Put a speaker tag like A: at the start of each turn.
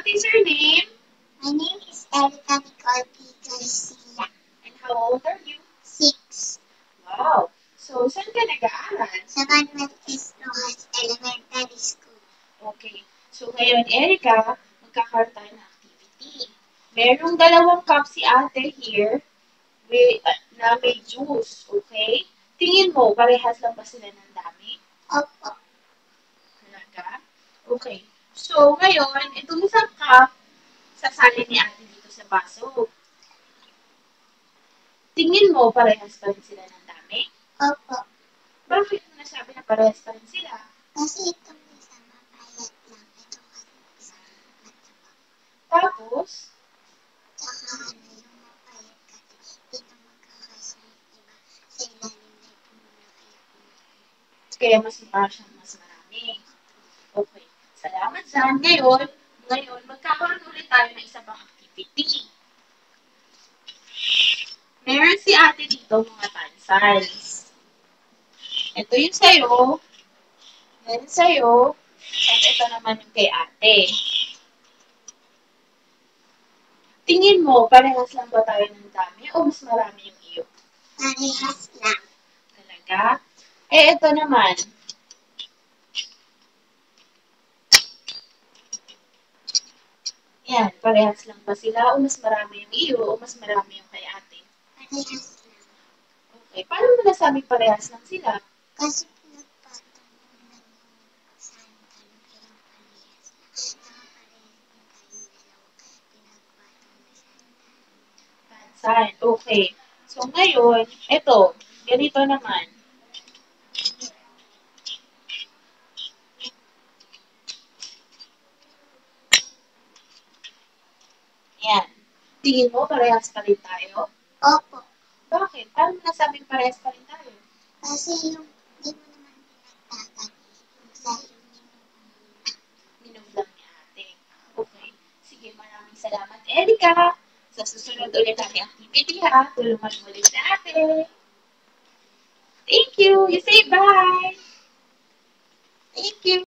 A: What is your name?
B: My name is Erica Nicole P. Garcia.
A: And how old are you?
B: 6.
A: Wow. So, saan ka nag-aaral?
B: Sa Manuel S. Rojas Elementary School.
A: Okay. So, ngayon, Erica, magkakaroon tayo ng activity. Merong dalawang cup si ate here na may juice. Okay? Tingin mo, parehas lang ba sila ng dami?
B: Opo.
A: Talaga? Okay. So, ngayon, itong isang cup, sasali ni ate dito sa baso. Tingin mo, parehas pa rin sila ng dami?
B: Opo.
A: Bakit mo nasabi na parehas pa rin sila?
B: Kasi itong isa mapayat lang. Ito kasi isa mataba.
A: Tapos,
B: Tsaka yung mapayat kasi hindi na magkakasya yung iba sa ilalim na ito muna
A: kaya mas mukha siyang mas marami. Okay. Salamat, Zan. Ngayon, magkakaroon ulit tayo ng isa pang activity. Meron si ate dito mga tansals. Ito yung sa'yo. Meron sa'yo. At ito naman yung kay ate. Tingin mo, parehas lang ba tayo ng dami o mas marami yung iyo?
B: Parehas lang.
A: Talaga? Eh, ito naman. Yan, parehas lang ba sila o mas marami yung iyo o mas marami yung kay ate?
B: Parehas lang.
A: Okay, paano mo nasabing parehas lang sila?
B: Kasi pinagpatong muna yung santan kaya parehas lang. Saka parehas din tayong dalawa pinagpatong na santan.
A: Pansan. Okay. So, ngayon, ito, ganito naman. Yan. Tingin mo, parehas pa rin tayo?
B: Opo.
A: Bakit? Paano mo nasabing parehas pa rin tayo?
B: Kasi yung di mo naman pinagtatabi yung sa
A: Minove lang ni ate. Okay. Sige, maraming salamat, Erika. Sa susunod ulit natin activity ha. Tulungan mo ulit sa ate. Thank you. You say bye. Thank you.